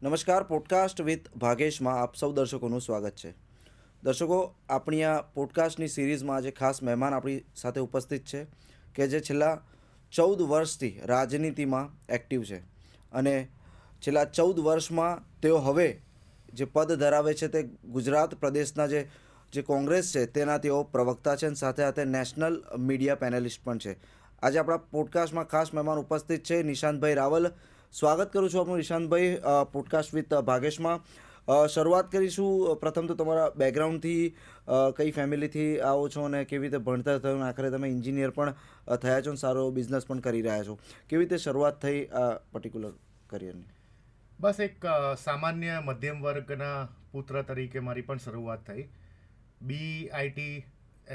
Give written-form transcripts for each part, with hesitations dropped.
નમસ્કાર. Podcast with ભાગેશમાં આપ સૌ દર્શકોનું સ્વાગત છે. દર્શકો, આપણી આ પોડકાસ્ટની સિરીઝમાં આજે ખાસ મહેમાન આપણી સાથે ઉપસ્થિત છે કે જે છેલ્લા 14 વર્ષથી રાજનીતિમાં એક્ટિવ છે અને છેલ્લા 14 વર્ષમાં તેઓ હવે જે પદ ધરાવે છે તે ગુજરાત પ્રદેશના જે કોંગ્રેસ છે તેના તેઓ પ્રવક્તા છે અને સાથે સાથે નેશનલ મીડિયા પેનલિસ્ટ પણ છે. આજે આપણા પોડકાસ્ટમાં ખાસ મહેમાન ઉપસ્થિત છે નિશાંતભાઈ રાવલ. સ્વાગત કરું છું આપણું નિશાંતભાઈ પોડકાસ્ટ વિથ ભાગેશમાં. શરૂઆત કરીશું પ્રથમ તો તમારા બેકગ્રાઉન્ડથી, કઈ ફેમિલીથી આવો છો અને કેવી રીતે ભણતર થયું, આખરે તમે એન્જિનિયર પણ થયા છો અને સારો બિઝનેસ પણ કરી રહ્યા છો. કેવી રીતે શરૂઆત થઈ આ પર્ટિક્યુલર કરિયરની? બસ એક સામાન્ય મધ્યમ વર્ગના પુત્ર તરીકે મારી પણ શરૂઆત થઈ. BIT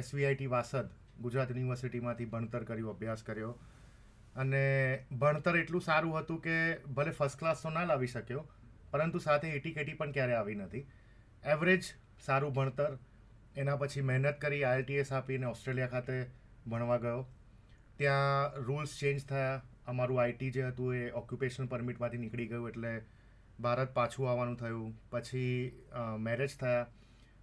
SVIT વાસદ ગુજરાત યુનિવર્સિટીમાંથી ભણતર કર્યું, અભ્યાસ કર્યો અને ભણતર એટલું સારું હતું કે ભલે ફર્સ્ટ ક્લાસ તો ના લાવી શક્યો, પરંતુ સાથે એટી કેટી પણ ક્યારે આવી નથી. એવરેજ સારું ભણતર. એના પછી મહેનત કરી, IELTS આપીને ઓસ્ટ્રેલિયા ખાતે ભણવા ગયો. ત્યાં રૂલ્સ ચેન્જ થયા. અમારું IT જે હતું એ ઓક્યુપેશનલ પરમિટમાંથી નીકળી ગયું, એટલે ભારત પાછું આવવાનું થયું. પછી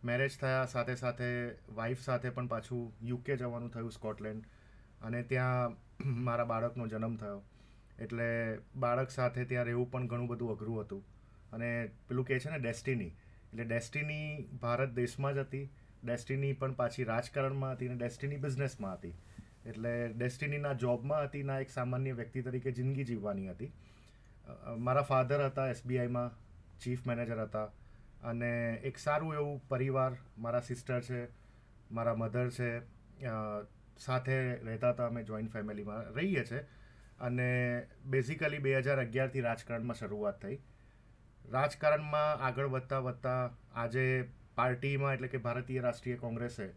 મેરેજ થયા સાથે સાથે વાઈફ સાથે પણ પાછું UK જવાનું થયું, સ્કોટલેન્ડ. અને ત્યાં મારા બાળકનો જન્મ થયો. એટલે બાળક સાથે ત્યાં રહેવું પણ ઘણું બધું અઘરું હતું. અને પેલું કહે છે ને ડેસ્ટિની, એટલે ડેસ્ટિની ભારત દેશમાં જ હતી, ડેસ્ટિની પણ પાછી રાજકારણમાં હતી અને ડેસ્ટિની બિઝનેસમાં હતી. એટલે ડેસ્ટિનીના જોબમાં હતી, ના એક સામાન્ય વ્યક્તિ તરીકે જિંદગી જીવવાની હતી. મારા ફાધર હતા SBIમાં ચીફ મેનેજર હતા અને એક સારું એવું પરિવાર, મારા સિસ્ટર છે, મારા મધર છે, સાથે રહેતા હતા. અમે જોઈન્ટ ફેમિલીમાં રહીએ છીએ. અને બેઝિકલી 2011થી રાજકારણમાં શરૂઆત થઈ. રાજકારણમાં આગળ વધતા વધતા આજે પાર્ટીમાં, એટલે કે ભારતીય રાષ્ટ્રીય કોંગ્રેસે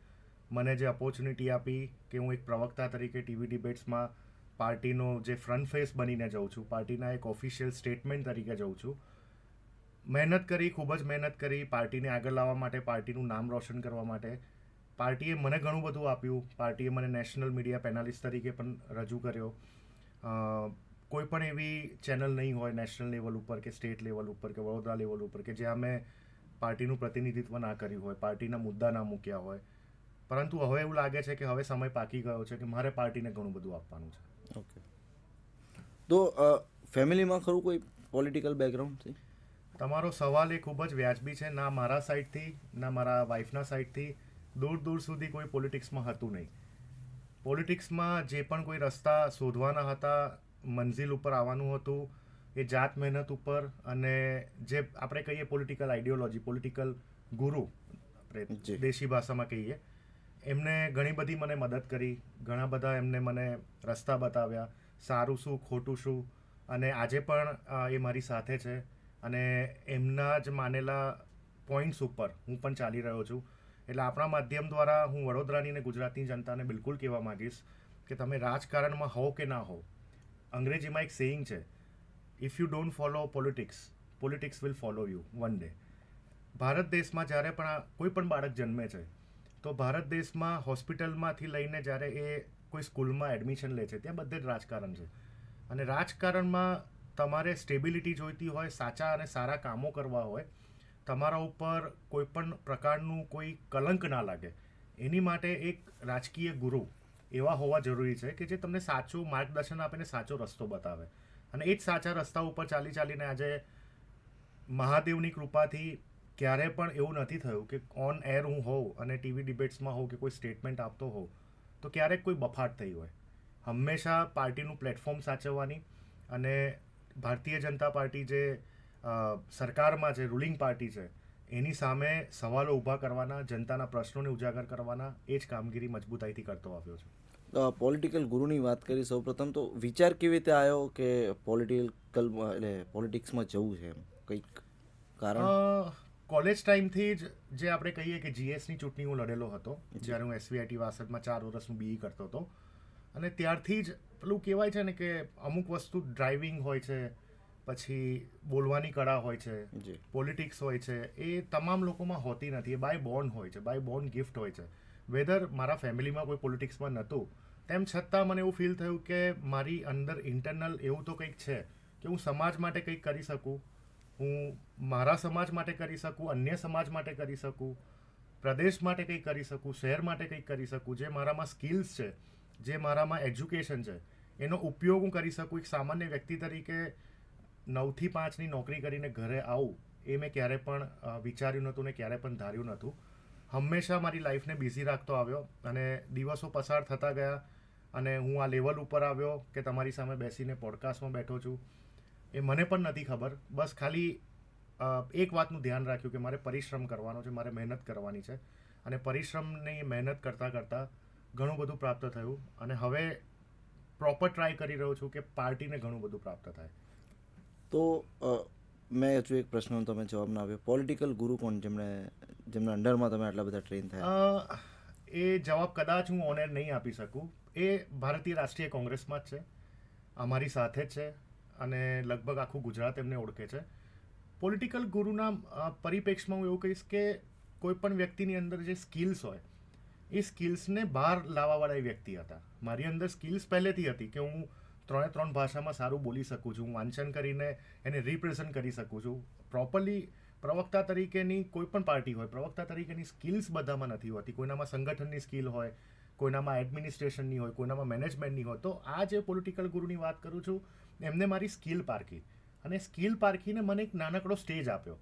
મને જે ઓપોર્ચ્યુનિટી આપી કે હું એક પ્રવક્તા તરીકે TV ડિબેટ્સમાં પાર્ટીનો જે ફ્રન્ટ ફેસ બનીને જાઉં છું, પાર્ટીના એક ઓફિશિયલ સ્ટેટમેન્ટ તરીકે જાઉં છું. મહેનત કરી, ખૂબ જ મહેનત કરી પાર્ટીને આગળ લાવવા માટે, પાર્ટીનું નામ રોશન કરવા માટે. પાર્ટીએ મને ઘણું બધું આપ્યું. પાર્ટીએ મને નેશનલ મીડિયા પેનલિસ્ટ તરીકે પણ રજૂ કર્યો. કોઈ પણ એવી ચેનલ નહીં હોય નેશનલ લેવલ ઉપર કે સ્ટેટ લેવલ ઉપર કે વડોદરા લેવલ ઉપર કે જ્યાં મેં પાર્ટીનું પ્રતિનિધિત્વ ના કર્યું હોય, પાર્ટીના મુદ્દા ના મૂક્યા હોય. પરંતુ હવે એવું લાગે છે કે હવે સમય પાકી ગયો છે કે મારે પાર્ટીને ઘણું બધું આપવાનું છે. ઓકે. તો ફેમિલીમાં ખરું કોઈ પોલિટિકલ બેકગ્રાઉન્ડ છે? તમારો સવાલ એ ખૂબ જ વ્યાજબી છે. ના મારા સાઈડથી, ના મારા વાઈફના સાઈડથી દૂર દૂર સુધી કોઈ પોલિટિક્સમાં હતું નહીં. પોલિટિક્સમાં જે પણ કોઈ રસ્તા શોધવાના હતા, મંઝિલ ઉપર આવવાનું હતું, એ જાત મહેનત ઉપર અને જે આપણે કહીએ પોલિટિકલ આઈડિયોલોજી, પોલિટિકલ ગુરુ આપણે દેશી ભાષામાં કહીએ, એમને ઘણી બધી મને મદદ કરી. ઘણા બધા એમને મને રસ્તા બતાવ્યા, સારું શું ખોટું શું. અને આજે પણ એ મારી સાથે છે અને એમના જ માનેલા પોઈન્ટ્સ ઉપર હું પણ ચાલી રહ્યો છું. એટલે આપણા માધ્યમ દ્વારા હું વડોદરાની અને ગુજરાતની જનતાને બિલકુલ કહેવા માગીશ કે તમે રાજકારણમાં હો કે ના હો, અંગ્રેજીમાં એક સેઇંગ છે, if you don't follow politics, politics will follow you one day. Bharat દેશમાં જ્યારે પણ કોઈ પણ બાળક જન્મે છે તો ભારત દેશમાં હોસ્પિટલમાંથી લઈને જ્યારે એ કોઈ સ્કૂલમાં એડમિશન લે છે ત્યાં બધે જ રાજકારણ છે. અને રાજકારણમાં તમારે સ્ટેબિલિટી જોઈતી હોય, સાચા અને સારા કામો કરવા હોય, તમારા ઉપર કોઈ પણ પ્રકારનું કોઈ કલંક ના લાગે, એની માટે એક રાજકીય ગુરુ એવા હોવા જરૂરી છે કે જે તમને સાચું માર્ગદર્શન આપીને સાચો રસ્તો બતાવે. અને એ જ સાચા રસ્તા ઉપર ચાલી ચાલીને આજે મહાદેવની કૃપાથી ક્યારે પણ એવું નથી થયું કે ઓન એર હું હોઉં અને TV ડિબેટ્સમાં હોઉં કે કોઈ સ્ટેટમેન્ટ આપતો હોઉં તો ક્યારેક કોઈ બફાટ થઈ હોય. હંમેશા પાર્ટીનું પ્લેટફોર્મ સાચવવાની અને ભારતીય જનતા પાર્ટી જે સરકારમાં જે રૂલિંગ પાર્ટી છે એની સામે સવાલો ઊભા કરવાના, જનતાના પ્રશ્નોને ઉજાગર કરવાના, એ જ કામગીરી મજબૂતાઈથી કરતો આવ્યો છું. પોલિટિકલ ગુરુની વાત કરી, સૌપ્રથમ તો વિચાર કેવી રીતે આવ્યો કે પોલિટિક્સમાં જવું છે? એમ કંઈક કારણ? કોલેજ ટાઈમથી જ જે આપણે કહીએ કે GSની ચૂંટણી હું લડેલો હતો જ્યારે હું SVIT વાસદમાં 4 વર્ષ હું BE કરતો હતો. અને ત્યારથી જ પેલું કહેવાય છે ને કે અમુક વસ્તુ ડ્રાઇવિંગ હોય છે, પછી બોલવાની કળા હોય છે, પોલિટિક્સ હોય છે, એ તમામ લોકોમાં હોતી નથી. એ બાય બોર્ન હોય છે, બાય બોર્ન ગિફ્ટ હોય છે. વેધર મારા ફેમિલીમાં કોઈ પોલિટિક્સમાં નહોતું, તેમ છતાં મને એવું ફીલ થયું કે મારી અંદર ઇન્ટરનલ એવું તો કંઈક છે કે હું સમાજ માટે કંઈક કરી શકું, હું મારા સમાજ માટે કરી શકું, અન્ય સમાજ માટે કરી શકું, પ્રદેશ માટે કંઈક કરી શકું, શહેર માટે કંઈક કરી શકું, જે મારામાં સ્કિલ્સ છે, જે મારામાં એજ્યુકેશન છે, એનો ઉપયોગ હું કરી શકું. એક સામાન્ય વ્યક્તિ તરીકે 9 થી 5ની નોકરી કરીને ઘરે આવું એ મેં ક્યારે પણ વિચાર્યું નહોતું ને ક્યારે પણ ધાર્યું નહોતું. હંમેશા મારી લાઈફને બિઝી રાખતો આવ્યો અને દિવસો પસાર થતા ગયા અને હું આ લેવલ ઉપર આવ્યો કે તમારી સામે બેસીને પોડકાસ્ટમાં બેઠો છું. એ મને પણ નથી ખબર. બસ ખાલી એક વાતનું ધ્યાન રાખ્યું કે મારે પરિશ્રમ કરવાનો છે, મારે મહેનત કરવાની છે અને પરિશ્રમની મહેનત કરતાં કરતાં ઘણું બધું પ્રાપ્ત થયું અને હવે પ્રોપર ટ્રાય કરી રહ્યો છું કે પાર્ટીને ઘણું બધું પ્રાપ્ત થાય. તો મેં હજુ એક પ્રશ્નનો તમે જવાબ ના આવ્યો. પોલિટિકલ ગુરુ કોણ, જેમના અંડરમાં તમે આટલા બધા ટ્રેન થયા? એ જવાબ કદાચ હું ઓન એર નહીં આપી શકું. એ ભારતીય રાષ્ટ્રીય કોંગ્રેસમાં જ છે, અમારી સાથે જ છે અને લગભગ આખું ગુજરાત એમને ઓળખે છે. પોલિટિકલ ગુરુના પરિપ્રેક્ષમાં હું એવું કહીશ કે કોઈ પણ વ્યક્તિની અંદર જે સ્કિલ્સ હોય એ સ્કિલ્સને બહાર લાવવાવાળા એ વ્યક્તિ હતા. મારી અંદર સ્કિલ્સ પહેલેથી હતી કે હું 3 ભાષામાં સારું બોલી શકું છું, હું વાંચન કરીને એને રિપ્રેઝન્ટ કરી શકું છું. પ્રોપરલી પ્રવક્તા તરીકેની કોઈ પણ પાર્ટી હોય, પ્રવક્તા તરીકેની સ્કિલ્સ બધામાં નથી હોતી. કોઈનામાં સંગઠનની સ્કિલ હોય, કોઈનામાં એડમિનિસ્ટ્રેશનની હોય, કોઈનામાં મેનેજમેન્ટની હોય. તો આ જે પોલિટિકલ ગુરુની વાત કરું છું એમને મારી સ્કિલ પારખી અને સ્કિલ પારખીને મને એક નાનકડો સ્ટેજ આપ્યો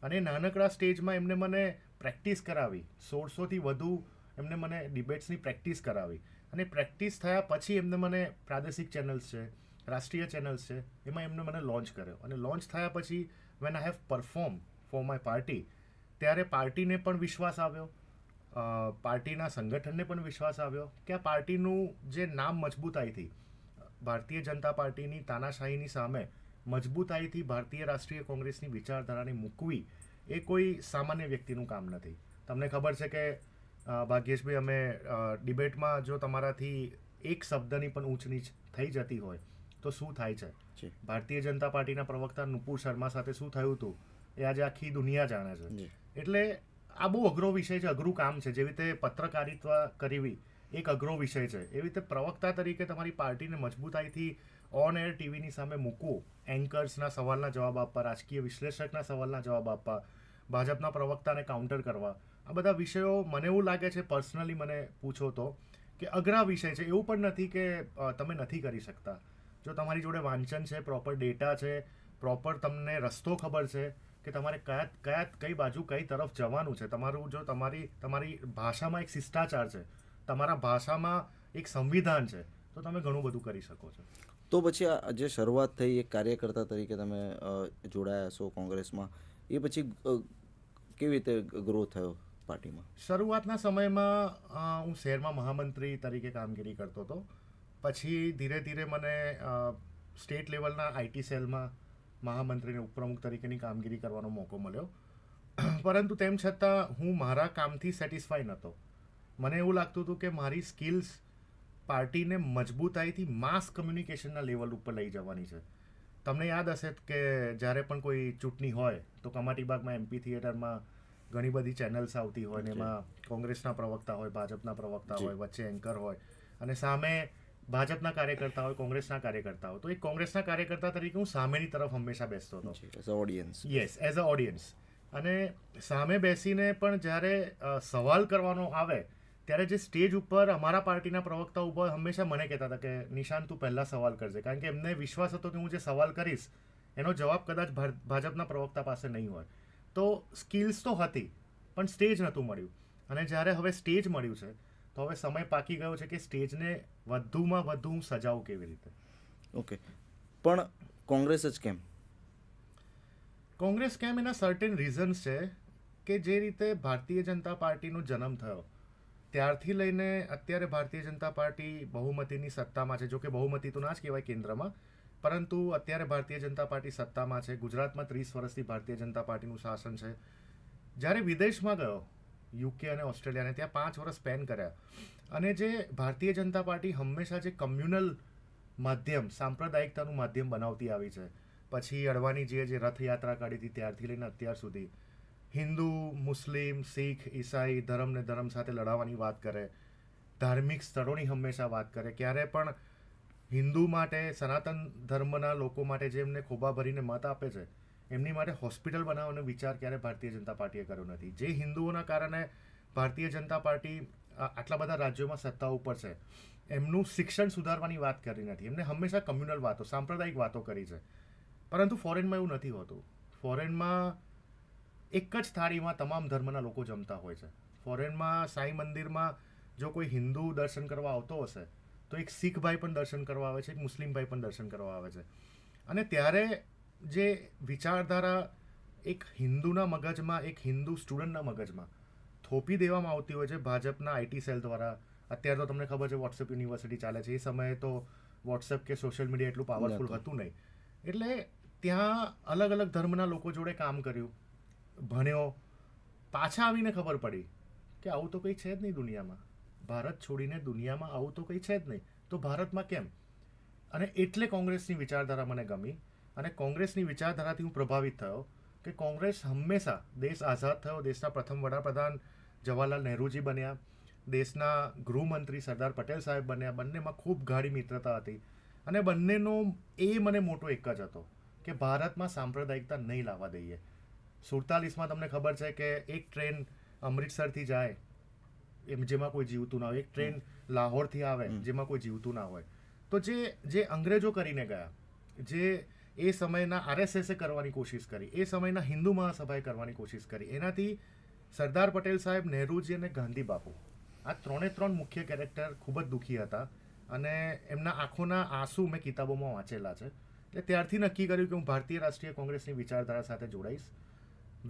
અને નાનકડા સ્ટેજમાં એમને મને પ્રેક્ટિસ કરાવી. 1600થી વધુ એમને મને ડિબેટ્સની પ્રેક્ટિસ કરાવી અને પ્રેક્ટિસ થયા પછી એમને મને પ્રાદેશિક ચેનલ્સ છે, રાષ્ટ્રીય ચેનલ્સ છે, એમાં એમને મને લોન્ચ કર્યો અને લોન્ચ થયા પછી when I have perform for my party ત્યારે પાર્ટીને પણ વિશ્વાસ આવ્યો, પાર્ટીના સંગઠનને પણ વિશ્વાસ આવ્યો કે આ પાર્ટીનું જે નામ મજબૂતાઈથી ભારતીય જનતા પાર્ટીની તાનાશાહીની સામે મજબૂતાઈથી ભારતીય રાષ્ટ્રીય કોંગ્રેસની વિચારધારાને મૂકવી એ કોઈ સામાન્ય વ્યક્તિનું કામ નથી. તમને ખબર છે કે ભાગ્યેશભાઈ, અમે ડિબેટમાં જો તમારાથી એક શબ્દની પણ ઊંચ નીચ થઈ જતી હોય તો શું થાય છે. ભારતીય જનતા પાર્ટીના પ્રવક્તા નુપુર શર્મા સાથે શું થયું હતું એ આજે આખી દુનિયા જાણે છે. એટલે આ બહુ અઘરો વિષય છે, અઘરું કામ છે. જેવી રીતે પત્રકારિત્વ કરવી એક અઘરો વિષય છે, એવી રીતે પ્રવક્તા તરીકે તમારી પાર્ટીને મજબૂતાઈથી ઓન એર ટીવીની સામે મૂકવું, એન્કર્સના સવાલના જવાબ આપવા, રાજકીય વિશ્લેષકના સવાલના જવાબ આપવા, ભાજપના પ્રવક્તાને કાઉન્ટર કરવા, આ બધા વિષયો મને એવું લાગે છે, પર્સનલી મને પૂછો તો, કે અઘરા વિષય છે. એવું પણ નથી કે તમે નથી કરી શકતા. જો તમારી જોડે વાંચન છે, પ્રોપર ડેટા છે, પ્રોપર તમને રસ્તો ખબર છે કે તમારે કઈ બાજુ કઈ તરફ જવાનું છે, તમારું જો તમારી ભાષામાં એક શિષ્ટાચાર છે, તમારા ભાષામાં એક સંવિધાન છે, તો તમે ઘણું બધું કરી શકો છો. તો પછી આ જે શરૂઆત થઈ એક કાર્યકર્તા તરીકે તમે જોડાયા છો કોંગ્રેસમાં, એ પછી કેવી રીતે ગ્રો થયો પાર્ટીમાં? શરૂઆતના સમયમાં હું શહેરમાં મહામંત્રી તરીકે કામગીરી કરતો હતો. પછી ધીરે ધીરે મને સ્ટેટ લેવલના આઈટી સેલમાં મહામંત્રીને ઉપપ્રમુખ તરીકેની કામગીરી કરવાનો મોકો મળ્યો. પરંતુ તેમ છતાં હું મારા કામથી સેટિસ્ફાઈ નહોતો. મને એવું લાગતું હતું કે મારી સ્કિલ્સ પાર્ટીને મજબૂતાઈથી માસ કમ્યુનિકેશનના લેવલ ઉપર લઈ જવાની છે. તમને યાદ હશે કે જ્યારે પણ કોઈ ચૂંટણી હોય તો કમાટીબાગમાં એમપી થિયેટરમાં ઘણી બધી ચેનલ્સ આવતી હોય ને એમાં કોંગ્રેસના પ્રવક્તા હોય, ભાજપના પ્રવક્તા હોય, વચ્ચે એન્કર હોય અને સામે ભાજપના કાર્યકર્તા હોય, કોંગ્રેસના કાર્યકર્તા હોય. તો એક કોંગ્રેસના કાર્યકર્તા તરીકે હું સામેની તરફ હંમેશા બેસતો હતો. As a audience. Yes, as a audience. અને સામે બેસીને પણ જ્યારે સવાલ કરવાનો આવે ત્યારે જે સ્ટેજ ઉપર અમારા પાર્ટીના પ્રવક્તા ઊભા હોય હંમેશા મને કહેતા હતા કે નિશાંત, તું પહેલાં સવાલ કરજે, કારણ કે એમને વિશ્વાસ હતો કે હું જે સવાલ કરીશ એનો જવાબ કદાચ ભાજપના પ્રવક્તા પાસે નહીં હોય. તો સ્કિલ્સ તો હતી પણ સ્ટેજ નહોતું મળ્યું અને જ્યારે હવે સ્ટેજ મળ્યું છે તો હવે સમય પાકી ગયો છે કે સ્ટેજને વધુમાં વધુ હું સજાવું કેવી રીતે. ઓકે, પણ કોંગ્રેસ જ કેમ? કોંગ્રેસ કેમ, એના સર્ટેન રીઝન્સ છે કે જે રીતે ભારતીય જનતા પાર્ટીનો જન્મ થયો ત્યારથી લઈને અત્યારે ભારતીય જનતા પાર્ટી બહુમતીની સત્તામાં છે. જોકે બહુમતી તો ના જ કહેવાય કેન્દ્રમાં, પરંતુ અત્યારે ભારતીય જનતા પાર્ટી સત્તામાં છે. ગુજરાતમાં 30 વર્ષથી ભારતીય જનતા પાર્ટીનું શાસન છે. જ્યારે વિદેશમાં ગયો, યુકે અને ઓસ્ટ્રેલિયાને, ત્યાં 5 વર્ષ સ્પેન કર્યા અને જે ભારતીય જનતા પાર્ટી હંમેશા જે કમ્યુનલ માધ્યમ, સાંપ્રદાયિકતાનું માધ્યમ બનાવતી આવી છે. પછી અડવાણીજીએ જે રથયાત્રા કાઢી હતી ત્યારથી લઈને અત્યાર સુધી હિન્દુ, મુસ્લિમ, શીખ, ઈસાઈ ધર્મને ધર્મ સાથે લડાવવાની વાત કરે, ધાર્મિક સ્થળોની હંમેશા વાત કરે. ક્યારે પણ હિન્દુ માટે, સનાતન ધર્મના લોકો માટે જે એમને ખોબા ભરીને મત આપે છે એમની માટે હોસ્પિટલ બનાવવાનો વિચાર ક્યારે ભારતીય જનતા પાર્ટીએ કર્યો નથી. જે હિન્દુઓના કારણે ભારતીય જનતા પાર્ટી આટલા બધા રાજ્યોમાં સત્તા ઉપર છે, એમનું શિક્ષણ સુધારવાની વાત કરી નથી. એમને હંમેશા કમ્યુનલ વાતો, સાંપ્રદાયિક વાતો કરી છે. પરંતુ ફોરેનમાં એવું નથી હોતું. ફોરેનમાં એક જ થાળીમાં તમામ ધર્મના લોકો જમતા હોય છે. ફોરેનમાં સાંઈ મંદિરમાં જો કોઈ હિન્દુ દર્શન કરવા આવતો હશે તો એક શીખ ભાઈ પણ દર્શન કરવા આવે છે, એક મુસ્લિમ ભાઈ પણ દર્શન કરવા આવે છે. અને ત્યારે જે વિચારધારા એક હિન્દુના મગજમાં, એક હિન્દુ સ્ટુડન્ટના મગજમાં થોપી દેવામાં આવતી હોય છે ભાજપના આઈટી સેલ દ્વારા. અત્યારે તો તમને ખબર છે વોટ્સએપ યુનિવર્સિટી ચાલે છે. એ સમયે તો વોટ્સએપ કે સોશિયલ મીડિયા એટલું પાવરફુલ હતું નહીં. એટલે ત્યાં અલગ અલગ ધર્મના લોકો જોડે કામ કર્યું, ભણ્યો, પાછા આવીને ખબર પડી કે આવું તો કંઈ છે જ નહીં દુનિયામાં. ભારત છોડીને દુનિયામાં આવું તો કંઈ છે જ નહીં, તો ભારતમાં કેમ? અને એટલે કોંગ્રેસની વિચારધારા મને ગમી અને કોંગ્રેસની વિચારધારાથી હું પ્રભાવિત થયો કે કોંગ્રેસ હંમેશા દેશ આઝાદ થયો, દેશના પ્રથમ વડાપ્રધાન જવાહરલાલ નહેરુજી બન્યા, દેશના ગૃહમંત્રી સરદાર પટેલ સાહેબ બન્યા, બંનેમાં ખૂબ ગાઢી મિત્રતા હતી. અને બંનેનો એ મને મોટો એક જ હતો કે ભારતમાં સાંપ્રદાયિકતા નહીં લાવવા દઈએ. 47માં તમને ખબર છે કે એક ટ્રેન અમૃતસરથી જાય જેમાં કોઈ જીવતું ના હોય, એક ટ્રેન લાહોરથી આવે જેમાં કોઈ જીવતું ના હોય. તો જે અંગ્રેજો કરીને ગયા, જે એ સમયના આરએસએસે કરવાની કોશિશ કરી, એ સમયના હિન્દુ મહાસભાએ કરવાની કોશિશ કરી, એનાથી સરદાર પટેલ સાહેબ, નહેરુજી અને ગાંધી બાપુ આ ત્રણ મુખ્ય કેરેક્ટર ખૂબ જ દુઃખી હતા. અને એમના આંખોના આંસુ મેં કિતાબોમાં વાંચેલા છે. એટલે ત્યારથી નક્કી કર્યું કે હું ભારતીય રાષ્ટ્રીય કોંગ્રેસની વિચારધારા સાથે જોડાઈશ.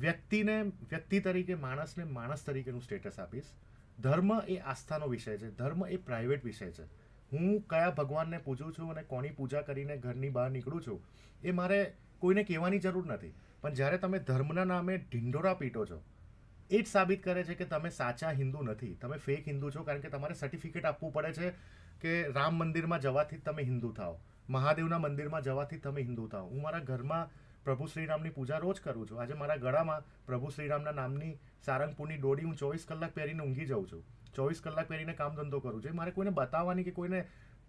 વ્યક્તિ તરીકે, માણસને માણસ તરીકેનું સ્ટેટસ આપીશ. ધર્મ એ આસ્થાનો વિષય છે, ધર્મ એ પ્રાઇવેટ વિષય છે. હું કયા ભગવાનને પૂજું છું અને કોની પૂજા કરીને ઘરની બહાર નીકળું છું એ મારે કોઈને કહેવાની જરૂર નથી. પણ જ્યારે તમે ધર્મના નામે ઢિંઢોરા પીટો છો, એ જ સાબિત કરે છે કે તમે સાચા હિન્દુ નથી, તમે ફેક હિન્દુ છો. કારણ કે તમારે સર્ટિફિકેટ આપવું પડે છે કે રામ મંદિરમાં જવાથી જ તમે હિન્દુ થાઓ, મહાદેવના મંદિરમાં જવાથી જ તમે હિન્દુ થાઓ. હું મારા ઘરમાં પ્રભુ શ્રીરામની પૂજા રોજ કરું છું. આજે મારા ગળામાં પ્રભુ શ્રીરામના નામની સારંગપુરની ડોરી હું 24 કલાક પહેરીને ઊંઘી જાઉં છું, 24 કલાક પહેરીને કામ ધંધો કરું છું. મારે કોઈને બતાવવાની કે કોઈને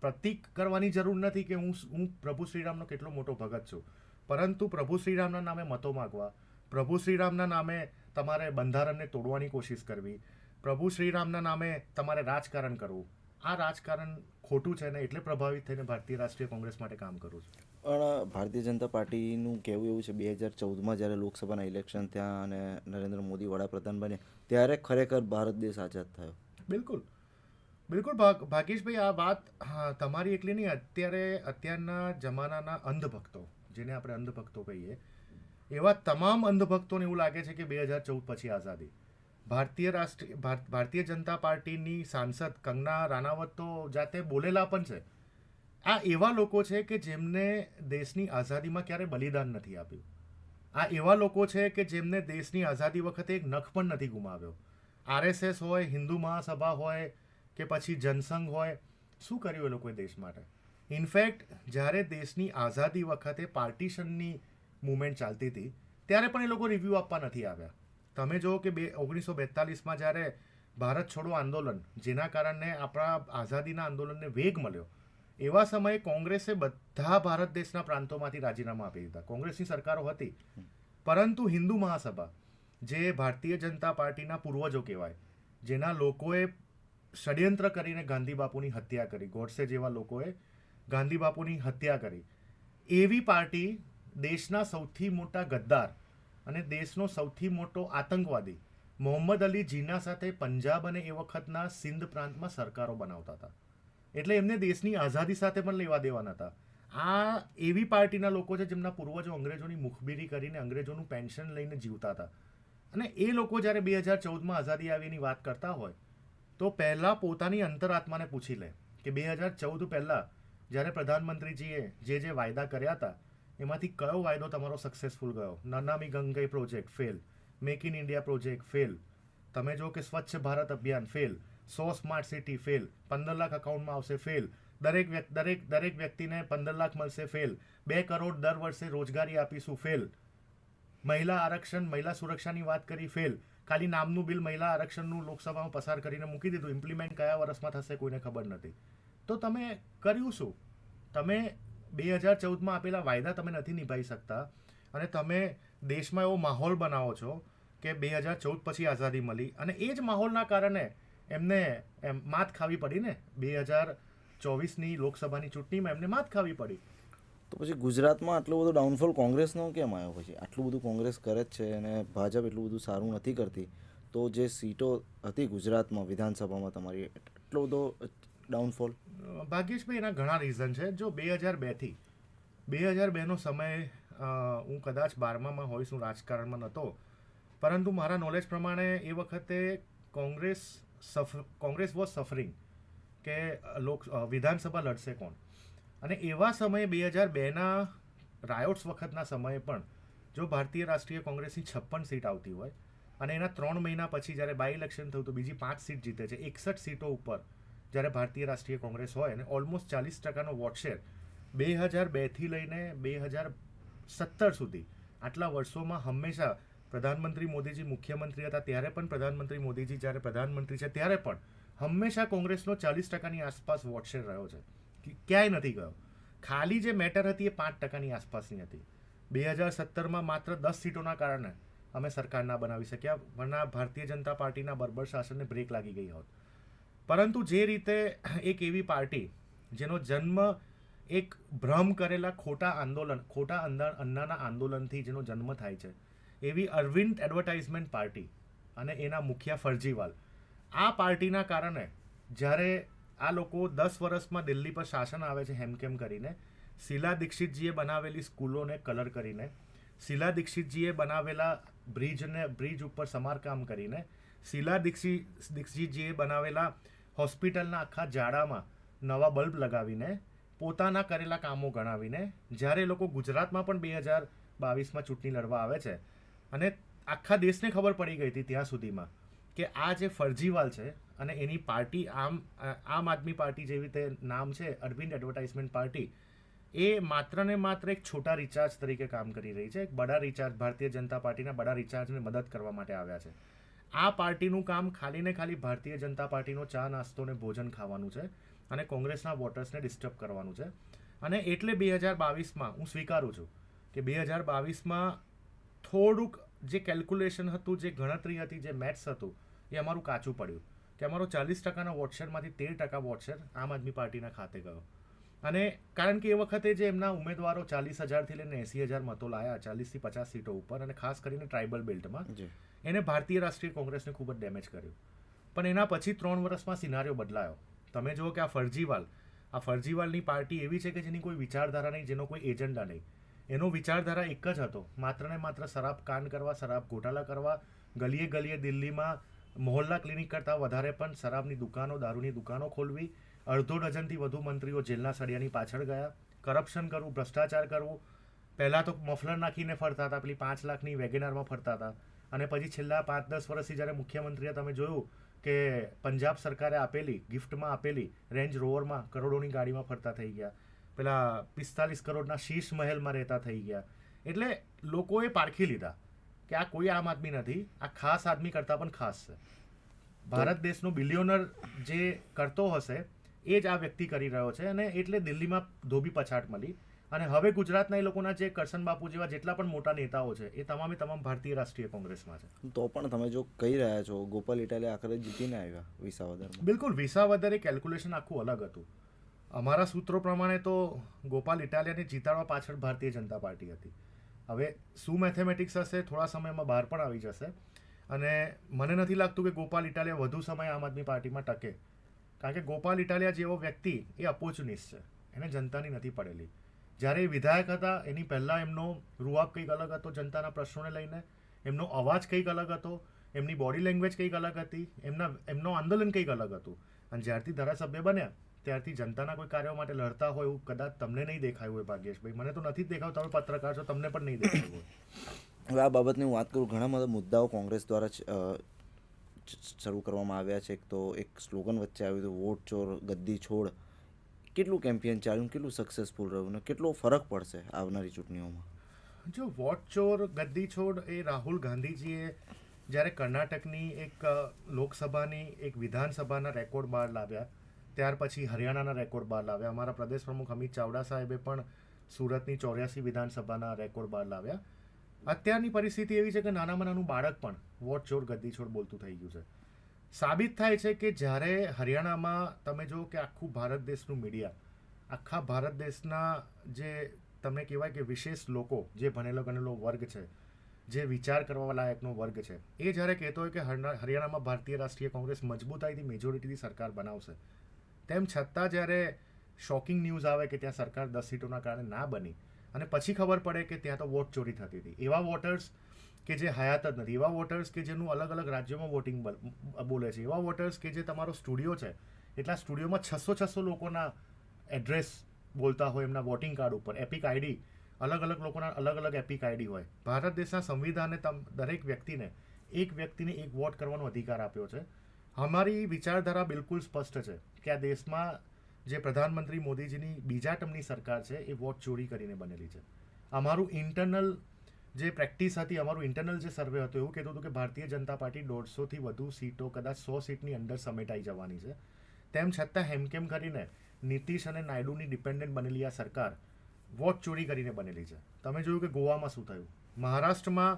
પ્રતીક કરવાની જરૂર નથી કે હું પ્રભુ શ્રીરામનો કેટલો મોટો ભગત છું. પરંતુ પ્રભુ શ્રીરામના નામે મતો માગવા, પ્રભુ શ્રીરામના નામે તમારે બંધારણને તોડવાની કોશિશ કરવી, પ્રભુ શ્રીરામના નામે તમારે રાજકારણ કરવું, આ રાજકારણ ખોટું છે ને એટલે પ્રભાવિત થઈને ભારતીય રાષ્ટ્રીય કોંગ્રેસ માટે કામ કરું છું. પણ ભારતીય જનતા પાર્ટીનું કહેવું એવું છે 2014માં જ્યારે લોકસભાના ઇલેક્શન થયા અને નરેન્દ્ર મોદી વડાપ્રધાન બન્યા ત્યારે ખરેખર ભારત દેશ આઝાદ થયો. બિલકુલ ભાગેશભાઈ, આ વાત તમારી એકલી નહીં. અત્યારના જમાનાના અંધભક્તો, જેને આપણે અંધભક્તો કહીએ, એવા તમામ અંધભક્તોને એવું લાગે છે કે 2014 પછી આઝાદી. ભારતીય જનતા પાર્ટીની સાંસદ કંગના રાણાવત તો જાતે બોલેલા પણ છે. આ એવા લોકો છે કે જેમને દેશની આઝાદીમાં ક્યારે બલિદાન નથી આપ્યું. આ એવા લોકો છે કે જેમને દેશની આઝાદી વખતે એક નખ પણ નથી ગુમાવ્યો. આરએસએસ હોય, હિન્દુ મહાસભા હોય કે પછી જનસંઘ હોય, શું કર્યું એ લોકોએ દેશ માટે? ઇનફેક્ટ જ્યારે દેશની આઝાદી વખતે પાર્ટીશનની મૂવમેન્ટ ચાલતી હતી ત્યારે પણ એ લોકો રિવ્યૂ આપવા નથી આવ્યા. તમે જુઓ કે 1942માં જ્યારે ભારત છોડો આંદોલન, જેના કારણે આપણા આઝાદીના આંદોલનને વેગ મળ્યો, એવા સમયે કોંગ્રેસે બધા ભારત દેશના પ્રાંતોમાંથી રાજીનામા આપી દીધા. કોંગ્રેસની સરકારો હતી, પરંતુ હિન્દુ મહાસભા, જે ભારતીય જનતા પાર્ટીના પૂર્વજો કહેવાય, જેના લોકોએ ષડયંત્ર કરીને ગાંધી બાપુની હત્યા કરી, ગોડસે જેવા લોકોએ ગાંધી બાપુની હત્યા કરી, એવી પાર્ટી દેશના સૌથી મોટા ગદ્દાર અને દેશનો સૌથી મોટો આતંકવાદી મોહમ્મદ અલી જીના સાથે પંજાબ અને એ વખતના સિંધ પ્રાંતમાં સરકારો બનાવતા હતા. એટલે એમને દેશની આઝાદી સાથે પણ લેવા દેવા નહોતા. આ એવી પાર્ટીના લોકો છે જેમના પૂર્વજો અંગ્રેજોની મુખબીરી કરીને અંગ્રેજોનું પેન્શન લઈને જીવતા હતા. અને એ લોકો જ્યારે 2014માં આઝાદી આવીની વાત કરતા હોય તો પહેલાં પોતાની અંતરાત્માને પૂછી લે કે 2014 પહેલાં જ્યારે પ્રધાનમંત્રીજીએ જે વાયદા કર્યા હતા એમાંથી કયો વાયદો તમારો સક્સેસફુલ ગયો? Namami Gange project fail, make in India project fail, તમે જો કે Swachh Bharat Abhiyan fail, 100 smart city fail, 15 lakh અકાઉન્ટમાં આવશે ફેલ, દરેક વ્યક્તિને 15 લાખ મળશે ફેલ, 2 કરોડ દર વર્ષે રોજગારી આપીશું ફેલ, મહિલા આરક્ષણ, મહિલા સુરક્ષાની વાત કરી ફેલ, ખાલી નામનું બિલ મહિલા આરક્ષણનું લોકસભામાં પસાર કરીને મૂકી દીધું, ઇમ્પ્લિમેન્ટ કયા વર્ષમાં થશે કોઈને ખબર નથી. તો તમે કર્યું શું? તમે 2014માં આપેલા વાયદા તમે નથી નિભાવી શકતા અને તમે દેશમાં એવો માહોલ બનાવો છો કે 2014 પછી આઝાદી મળી અને એ જ માહોલના કારણે એમને માત ખાવી પડી ને 2024ની લોકસભાની ચૂંટણીમાં એમને માત ખાવી પડી. તો પછી ગુજરાતમાં આટલો બધો ડાઉનફોલ કોંગ્રેસનો કેમ આવ્યો? પછી આટલું બધું કોંગ્રેસ કરે જ છે અને ભાજપ એટલું બધું સારું નથી કરતી, તો જે સીટો હતી ગુજરાતમાં વિધાનસભામાં તમારી, એટલો બધો ડાઉનફોલ? ભાગ્યેશભાઈ, એના ઘણા રીઝન છે. જો 2002થી 2002નો સમય, હું કદાચ 12મામાં હોઈશ, હું રાજકારણમાં નહોતો, પરંતુ મારા નોલેજ પ્રમાણે એ વખતે કોંગ્રેસ વોઝ સફરિંગ કે વિધાનસભા લડશે કોણ. અને એવા સમયે 2002ના રાયોટ્સ વખતના સમયે પણ જો ભારતીય રાષ્ટ્રીય કોંગ્રેસની 56 સીટ આવતી હોય અને એના 3 મહિના પછી જ્યારે બાય ઇલેક્શન થયું તો બીજી 5 સીટ જીતે છે, 61 સીટો ઉપર જ્યારે ભારતીય રાષ્ટ્રીય કોંગ્રેસ હોય અને ઓલમોસ્ટ 40%નો વોટ શેર 2002થી લઈને 2017 સુધી આટલા વર્ષોમાં હંમેશા પ્રધાનમંત્રી મોદીજી મુખ્યમંત્રી હતા ત્યારે પણ, પ્રધાનમંત્રી મોદીજી જ્યારે પ્રધાનમંત્રી છે ત્યારે પણ હંમેશા કોંગ્રેસનો 40%ની આસપાસ વોટ શેર રહ્યો છે, ક્યાંય નથી ગયો. ખાલી જે મેટર હતી એ 5%ની આસપાસની હતી. 2017માં માત્ર 10 સીટોના કારણે અમે સરકાર ના બનાવી શક્યા, વરના ભારતીય જનતા પાર્ટીના બર્બર શાસનને બ્રેક લાગી ગઈ હોત. પરંતુ જે રીતે એક એવી પાર્ટી જેનો જન્મ એક ભ્રમ કરેલા ખોટા અન્નાના આંદોલનથી જેનો જન્મ થાય છે, એવી અરવિંદ એડવર્ટાઇઝમેન્ટ પાર્ટી અને એના મુખિયા ફરજીવાલ, આ પાર્ટીના કારણે જ્યારે આ લોકો 10 વર્ષમાં દિલ્હી પર શાસન આવે છે હેમકેમ કરીને, શીલા દીક્ષિતજીએ બનાવેલી સ્કૂલોને કલર કરીને, શીલા દીક્ષિતજીએ બનાવેલા બ્રિજ ઉપર સમારકામ કરીને, શીલા દીક્ષિતજીએ બનાવેલા હોસ્પિટલના આખા જાડામાં નવા બલ્બ લગાવીને, પોતાના કરેલા કામો ગણાવીને, જ્યારે લોકો ગુજરાતમાં પણ 2022માં ચૂંટણી લડવા આવે છે અને આખા દેશને ખબર પડી ગઈ હતી ત્યાં સુધીમાં કે આ જે ફરજીવાલ છે અને એની પાર્ટી આમ આદમી પાર્ટી જેવી રીતે નામ છે, અરવિંદ એડવર્ટાઇઝમેન્ટ પાર્ટી, એ માત્ર ને માત્ર એક છોટા રિચાર્જ તરીકે કામ કરી રહી છે. એક બડા રિચાર્જ, ભારતીય જનતા પાર્ટીના બડા રિચાર્જને મદદ કરવા માટે આવ્યા છે. આ પાર્ટીનું કામ ખાલી ને ખાલી ભારતીય જનતા પાર્ટીનો ચા નાસ્તો ને ભોજન ખાવાનું છે અને કોંગ્રેસના વોટર્સને ડિસ્ટર્બ કરવાનું છે. અને એટલે 2022માં હું સ્વીકારું છું કે 2022માં થોડુંક જે કેલ્ક્યુલેશન હતું, જે ગણતરી હતી, જે મેથ્સ હતું, એ અમારું કાચું પડ્યું કે અમારો 40%ના વોટશેરમાંથી 13% વોટશેર આમ આદમી પાર્ટીના ખાતે ગયો. અને કારણ કે એ વખતે જે એમના ઉમેદવારો 40,000થી લઈને 80,000 મતો લાયા 40થી 50 સીટો ઉપર, અને ખાસ કરીને ટ્રાઇબલ બેલ્ટમાં, એને ભારતીય રાષ્ટ્રીય કોંગ્રેસને ખૂબ જ ડેમેજ કર્યું. પણ એના પછી 3 વર્ષમાં સિનારીઓ બદલાયો. તમે જુઓ કે આ ફરજીવાલની પાર્ટી એવી છે કે જેની કોઈ વિચારધારા નહીં, જેનો કોઈ એજન્ડા નહીં. એનો વિચારધારા એક જ હતો, માત્ર ને માત્ર શરાબ કાંડ કરવા, શરાબ ઘોટાલા કરવા, ગલીએ ગલીએ દિલ્હીમાં મોહલ્લા ક્લિનિક કરતાં વધારે પણ શરાબની દુકાનો, દારૂની દુકાનો ખોલવી, અડધો ડઝનથી વધુ મંત્રીઓ જેલના સળિયાની પાછળ ગયા, કરપ્શન કરવું, ભ્રષ્ટાચાર કરવું. પહેલાં તો મફલર નાખીને ફરતા હતા, પેલી 5 લાખની વેગેનારમાં ફરતા હતા, અને પછી છેલ્લા 5-10 વર્ષથી જ્યારે મુખ્યમંત્રીએ તમે જોયું કે પંજાબ સરકારે ગિફ્ટમાં આપેલી રેન્જ રોવરમાં કરોડોની ગાડીમાં ફરતા થઈ ગયા, પેલા 45 કરોડના શીશ મહેલમાં રહેતા થઈ ગયા. એટલે લોકોએ પારખી લીધા કે આ કોઈ આમ આદમી નથી, આ ખાસ આદમી કરતાં પણ ખાસ છે. ભારત દેશનો બિલિયોનર જે કરતો હશે એ જ આ વ્યક્તિ કરી રહ્યો છે. અને એટલે દિલ્હીમાં ધોબી પછાટ મળી. અને હવે ગુજરાતના એ લોકોના જે કરશન બાપુ જેવા જેટલા પણ મોટા નેતાઓ છે એ તમામે તમામ ભારતીય રાષ્ટ્રીય કોંગ્રેસમાં છે. તો પણ તમે જો કહી રહ્યા છો ગોપાલ ઇટાલિયા આખરે જીતીને આવ્યા વિસાવદરમાં. બિલકુલ, વિસાવદરે કેલ્ક્યુલેશન આખું અલગ હતું. અમારા સૂત્રો પ્રમાણે તો ગોપાલ ઇટાલિયાને જીતાડવા પાછળ ભારતીય જનતા પાર્ટી હતી. હવે શું મેથેમેટિક્સ હશે થોડા સમયમાં બહાર પણ આવી જશે. અને મને નથી લાગતું કે ગોપાલ ઇટાલિયા વધુ સમય આમ આદમી પાર્ટીમાં ટકે, કારણ કે ગોપાલ ઇટાલિયા જેવો વ્યક્તિ એ અપોર્ચ્યુનિસ્ટ છે, એને જનતાની નથી પડેલી. જ્યારે એ વિધાયક હતા એની પહેલાં એમનો રૂઆબ કંઈક અલગ હતો જનતાના પ્રશ્નોને લઈને, એમનો અવાજ કંઈક અલગ હતો, એમની બોડી લેંગ્વેજ કંઈક અલગ હતી, એમનો આંદોલન કંઈક અલગ હતું. અને જ્યારથી ધારાસભ્ય બન્યા ત્યારથી જનતાના કોઈ કાર્યો માટે લડતા હોય એવું કદાચ તમને નહીં દેખાયું હોય ભાગ્યેશભાઈ. મને તો નથી જ દેખાયું, તમે પત્રકાર છો, તમને પણ નહીં દેખાયું હોય. હવે આ બાબતની હું વાત કરું, ઘણા બધા મુદ્દાઓ કોંગ્રેસ દ્વારા શરૂ કરવામાં આવ્યા છે. એક સ્લોગન વચ્ચે આવ્યું હતું, વોટ ચોર ગદ્દી છોડ. કેટલું કેમ્પેન ચાલ્યું, કેટલું સક્સેસફુલ રહ્યું ને કેટલો ફરક પડશે આવનારી ચૂંટણીઓમાં? જો વોટ ચોર ગદ્દી છોડ એ રાહુલ ગાંધીજીએ જ્યારે કર્ણાટકની એક લોકસભાની એક વિધાનસભાના રેકોર્ડ બહાર લાવ્યા, ત્યાર પછી હરિયાણાના રેકોર્ડ બહાર લાવ્યા, અમારા પ્રદેશ પ્રમુખ અમિત ચાવડા સાહેબે પણ સુરતની 84 વિધાનસભાના રેકોર્ડ બહાર લાવ્યા. અત્યારની પરિસ્થિતિ એવી છે કે નાનામાં નાનું બાળક પણ વોટ ચોર ગદ્દી છોડ બોલતું થઈ ગયું છે. સાબિત થાય છે કે જ્યારે હરિયાણામાં તમે જો કે આખું ભારત દેશનું મીડિયા, આખા ભારત દેશના જે તમને કહેવાય કે વિશેષ લોકો, જે ભણેલો ગણેલો વર્ગ છે, જે વિચાર કરવા લાયકનો વર્ગ છે, એ જ્યારે કહેતો હોય કે હરિયાણામાં ભારતીય રાષ્ટ્રીય કોંગ્રેસ મજબૂતાઈથી મેજોરિટીથી સરકાર બનાવશે, તેમ છતાં જ્યારે શોકિંગ ન્યૂઝ આવે કે ત્યાં સરકાર 10 સીટોના કારણે ના બની અને પછી ખબર પડે કે ત્યાં તો વોટ ચોરી થતી હતી, એવા વોટર્સ કે જે હયાત જ નથી, એવા વોટર્સ કે જેનું અલગ અલગ રાજ્યોમાં વોટિંગ બોલે છે, એવા વોટર્સ કે જે તમારો સ્ટુડિયો છે, એટલા સ્ટુડિયોમાં 600 લોકોના એડ્રેસ બોલતા હોય એમના વોટિંગ કાર્ડ ઉપર, એપિક આઈડી, અલગ અલગ લોકોના અલગ અલગ એપિક આઈડી હોય. ભારત દેશના સંવિધાને દરેક વ્યક્તિને એક વોટ કરવાનો અધિકાર આપ્યો છે. અમારી વિચારધારા બિલકુલ સ્પષ્ટ છે કે આ દેશમાં જે પ્રધાનમંત્રી મોદીજીની બીજા ટર્મની સરકાર છે એ વોટ ચોરી કરીને બનેલી છે. અમારું ઇન્ટરનલ જે પ્રેક્ટિસ હતી, અમારું ઇન્ટરનલ જે સર્વે હતું, એવું કહેતું હતું કે ભારતીય જનતા પાર્ટી 150થી વધુ સીટો, કદાચ 100 સીટની અંદર સમેટાઈ જવાની છે. તેમ છતાં હેમકેમ કરીને નીતિશ અને નાયડુની ડિપેન્ડન્ટ બનેલી આ સરકાર વોટ ચોરી કરીને બનેલી છે. તમે જોયું કે ગોવામાં શું થયું, મહારાષ્ટ્રમાં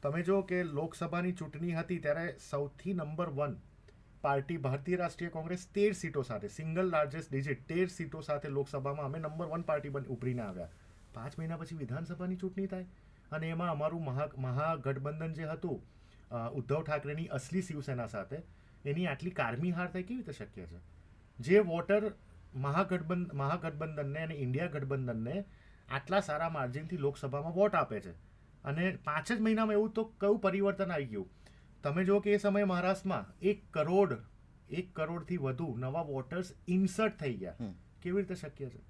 તમે જો કે લોકસભાની ચૂંટણી હતી ત્યારે સૌથી નંબર 1 પાર્ટી ભારતીય રાષ્ટ્રીય કોંગ્રેસ 13 સીટો સાથે, સિંગલ લાર્જેસ્ટ ડિજિટ 13 સીટો સાથે લોકસભામાં અમે નંબર 1 પાર્ટી ઉભરીને આવ્યા. 5 મહિના પછી વિધાનસભાની ચૂંટણી થાય અને એમાં અમારું મહાગઠબંધન જે હતું ઉદ્ધવ ઠાકરેની અસલી શિવસેના સાથે, એની આટલી કારમી હાર થઈ કેવી રીતે શક્ય છે? જે વોટર મહાગઠબંધનને અને ઇન્ડિયા ગઠબંધનને આટલા સારા માર્જિનથી લોકસભામાં વોટ આપે છે અને 5 જ મહિનામાં એવું તો કયું પરિવર્તન આવી ગયું? તમે જો કે એ સમયે મહારાષ્ટ્રમાં 1 કરોડથી વધુ નવા વોટર્સ ઇન્સર્ટ થઈ ગયા. કેવી રીતે શક્ય છે?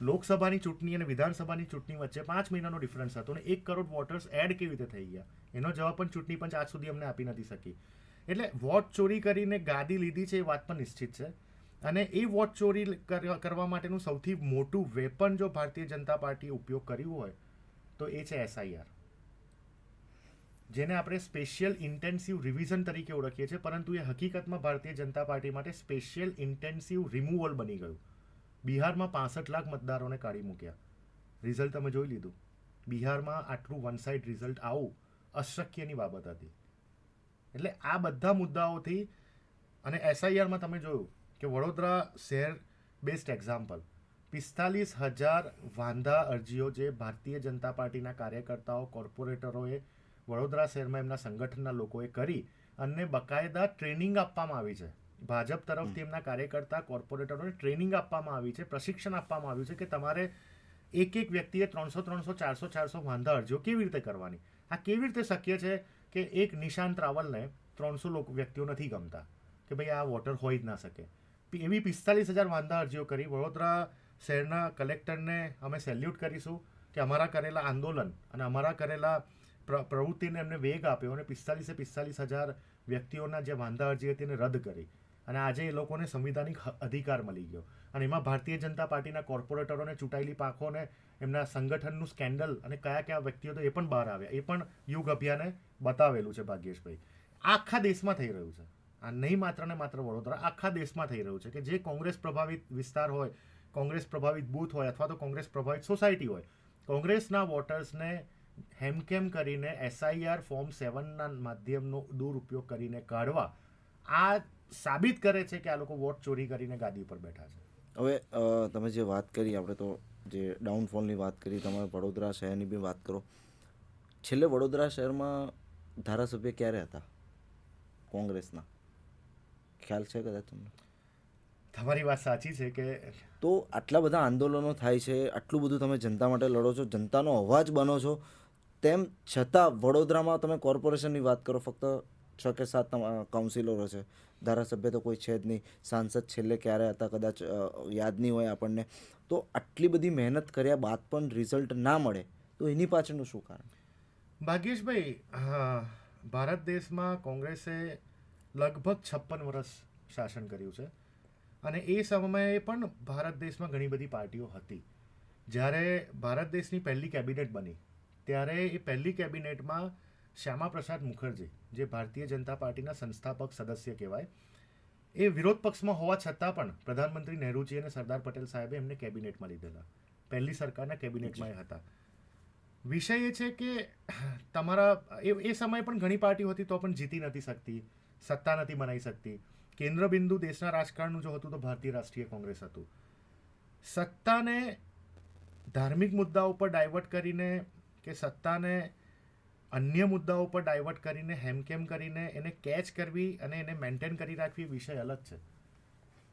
લોકસભાની ચૂંટણી અને વિધાનસભાની ચૂંટણી વચ્ચે 5 મહિનાનો ડિફરન્સ હતો અને 1 કરોડ વોટર્સ એડ કેવી રીતે થઈ ગયા? એનો જવાબ પણ ચૂંટણી પંચ આજ સુધી અમને આપી નથી શકી. એટલે વોટ ચોરી કરીને ગાદી લીધી છે એ વાત પણ નિશ્ચિત છે અને એ વોટ ચોરી કરવા માટેનું સૌથી મોટું વેપન જો ભારતીય જનતા પાર્ટીએ ઉપયોગ કર્યું હોય તો એ છે SIR, જેને આપણે સ્પેશિયલ ઇન્ટેન્સિવ રિવિઝન તરીકે ઓળખીએ છીએ, પરંતુ એ હકીકતમાં ભારતીય જનતા પાર્ટી માટે સ્પેશિયલ ઇન્ટેન્સિવ રિમૂવલ બની ગયું. બિહારમાં 65 લાખ મતદારોને કાઢી મૂક્યા. રિઝલ્ટ તમે જોઈ લીધું. બિહારમાં આટલું વન સાઇડ રિઝલ્ટ આવું અશક્યની બાબત હતી. એટલે આ બધા મુદ્દાઓથી અને SIRમાં તમે જોયું કે વડોદરા શહેર બેસ્ટ એક્ઝામ્પલ, 45,000 વાંધા અરજીઓ જે ભારતીય જનતા પાર્ટીના કાર્યકર્તાઓ, કોર્પોરેટરોએ વડોદરા શહેરમાં એમના સંગઠનના લોકોએ કરી અને બકાયદા ટ્રેનિંગ આપવામાં આવી છે. ભાજપ તરફથી એમના કાર્યકર્તા, કોર્પોરેટરોને ટ્રેનિંગ આપવામાં આવી છે, પ્રશિક્ષણ આપવામાં આવ્યું છે કે તમારે એક વ્યક્તિએ 300, 400 વાંધા અરજીઓ કેવી રીતે કરવાની. આ કેવી રીતે શક્ય છે કે એક નિશાંત રાવલને 300 વ્યક્તિઓ નથી ગમતા કે ભાઈ આ વોટર હોઈ જ ના શકે? એવી 45,000 વાંધા અરજીઓ કરી. વડોદરા શહેરના કલેક્ટરને અમે સેલ્યુટ કરીશું કે અમારા કરેલા આંદોલન અને અમારા કરેલા પ્રવૃત્તિને એમને વેગ આપ્યો અને 45,000 વ્યક્તિઓના જે વાંધા અરજી હતી એને રદ કરી અને આજે એ લોકોને સંવિધાનિક અધિકાર મળી ગયો. અને એમાં ભારતીય જનતા પાર્ટીના કોર્પોરેટરોને, ચૂંટાયેલી પાંખોને એમના સંગઠનનું સ્કેન્ડલ અને કયા વ્યક્તિઓ તો એ પણ બહાર આવ્યા, એ પણ યુગ અભિયાને બતાવેલું છે ભાગ્યેશભાઈ. આખા દેશમાં થઈ રહ્યું છે આ, નહીં માત્ર ને માત્ર વડોદરા, આખા દેશમાં થઈ રહ્યું છે કે જે કોંગ્રેસ પ્રભાવિત વિસ્તાર હોય, કોંગ્રેસ પ્રભાવિત બૂથ હોય અથવા તો કોંગ્રેસ પ્રભાવિત સોસાયટી હોય, કોંગ્રેસના વોટર્સને હેમકેમ કરીને SIR ફોર્મ 7ના માધ્યમનો દુરુપયોગ કરીને કાઢવા, આ સાબિત કરે છે કે આ લોકો વોટ ચોરી કરીને ગાદી ઉપર બેઠા છે. હવે તમે જે વાત કરી, આપણે તો જે ડાઉનફોલની વાત કરી, તમે વડોદરા શહેરની બી વાત કરો. છેલ્લે વડોદરા શહેરમાં ધારાસભ્ય ક્યારે હતા કોંગ્રેસના? ખ્યાલ છે કદાચ તમને? તમારી વાત સાચી છે કે તો આટલા બધા આંદોલનો થાય છે, આટલું બધું તમે જનતા માટે લડો છો, જનતાનો અવાજ બનો છો, તેમ છતાં વડોદરામાં તમે કોર્પોરેશનની વાત કરો, ફક્ત 6 કે 7 કાઉન્સિલરો છે, ધારાસભ્ય તો કોઈ છે જ નહીં. સાંસદ છેલ્લે ક્યારે હતા કદાચ યાદ નહીં હોય આપણને. તો આટલી બધી મહેનત કર્યા બાદ પણ રિઝલ્ટ ના મળે તો એની પાછળનું શું કારણ? ભાગ્યેશભાઈ, ભારત દેશમાં કોંગ્રેસે લગભગ 56 વર્ષ શાસન કર્યું છે અને એ સમયે પણ ભારત દેશમાં ઘણી બધી પાર્ટીઓ હતી. જ્યારે ભારત દેશની પહેલી કેબિનેટ બની ત્યારે એ પહેલી કેબિનેટમાં શ્યામા પ્રસાદ મુખર્જી, જે ભારતીય જનતા પાર્ટીના સંસ્થાપક સદસ્ય કહેવાય, એ વિરોધ પક્ષમાં હોવા છતાં પણ પ્રધાનમંત્રી નહેરુજી અને સરદાર પટેલ સાહેબે એમને કેબિનેટમાં લીધેલા. પહેલી સરકારના કેબિનેટમાં એ હતા. વિષય એ છે કે તમારા એ સમયે પણ ઘણી પાર્ટીઓ હતી તો પણ જીતી નથી શકતી, સત્તા નથી બનાવી શકતી. કેન્દ્રબિંદુ દેશના રાજકારણનું જો હતું તો ભારતીય રાષ્ટ્રીય કોંગ્રેસ હતું. સત્તાને ધાર્મિક મુદ્દાઓ પર ડાયવર્ટ કરીને કે સત્તાને અન્ય મુદ્દાઓ પર ડાયવર્ટ કરીને હેમકેમ કરીને એને કેચ કરવી અને એને મેન્ટેન કરી રાખવી એ વિષય અલગ છે.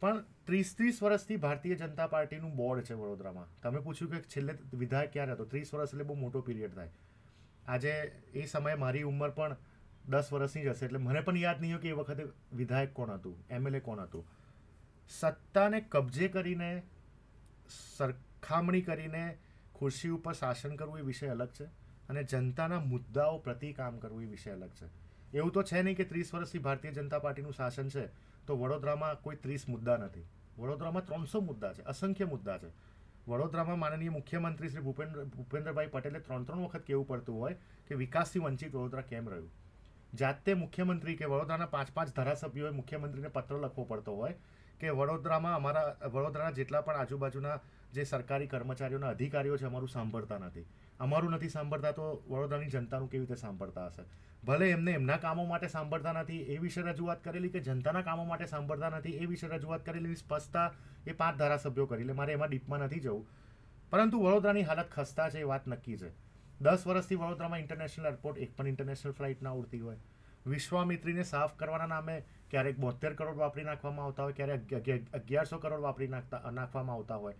પણ 30 વર્ષથી ભારતીય જનતા પાર્ટીનું બોર્ડ છે વડોદરામાં. તમે પૂછ્યું કે છેલ્લે વિધાયક ક્યારે હતો? 30 વર્ષ એટલે બહુ મોટો પીરિયડ થાય. આજે એ સમયે મારી ઉંમર પણ 10 વર્ષની જ હશે, એટલે મને પણ યાદ નહીં હોય કે એ વખતે વિધાયક કોણ હતું, એમએલએ કોણ હતું. સત્તાને કબજે કરીને, સરખામણી કરીને ખુરશી ઉપર શાસન કરવું એ વિષય અલગ છે, અને જનતાના મુદ્દાઓ પ્રતિ કામ કરવું એ વિષય અલગ છે. એવું તો છે નહીં કે 30 વર્ષથી ભારતીય જનતા પાર્ટીનું શાસન છે તો વડોદરામાં કોઈ 30 મુદ્દા નથી. વડોદરામાં 300 મુદ્દા છે, અસંખ્ય મુદ્દા છે. વડોદરામાં માનનીય મુખ્યમંત્રી શ્રી ભૂપેન્દ્રભાઈ પટેલે 3 વખત કહેવું પડતું હોય કે વિકાસથી વંચિત વડોદરા કેમ રહ્યું. જાતે મુખ્યમંત્રી કે વડોદરાના 5 ધારાસભ્યોએ મુખ્યમંત્રીને પત્ર લખવો પડતો હોય કે વડોદરામાં વડોદરાના જેટલા પણ આજુબાજુના જે સરકારી કર્મચારીઓના અધિકારીઓ છે અમારું સાંભળતા નથી. અમારું નથી સાંભળતા તો વડોદરાની જનતાનું કેવી રીતે સાંભળતા હશે? ભલે એમને એમના કામો માટે સાંભળતા નથી એ વિશે રજૂઆત કરેલી કે જનતાના કામો માટે સાંભળતા નથી એ વિશે રજૂઆત કરેલી, સ્પષ્ટતા એ 5 ધારાસભ્યો કરી લે. મારે એમાં ડીપમાં નથી જવું, પરંતુ વડોદરાની હાલત ખસ્તા છે એ વાત નક્કી છે. 10 વર્ષથી વડોદરામાં ઇન્ટરનેશનલ એરપોર્ટ એક પણ ઇન્ટરનેશનલ ફ્લાઇટ ના ઉડતી હોય. વિશ્વામિત્રીને સાફ કરવાના નામે ક્યારેક 72 કરોડ વાપરી નાખવામાં આવતા હોય, ક્યારેક 1100 કરોડ વાપરી નાખવામાં આવતા હોય.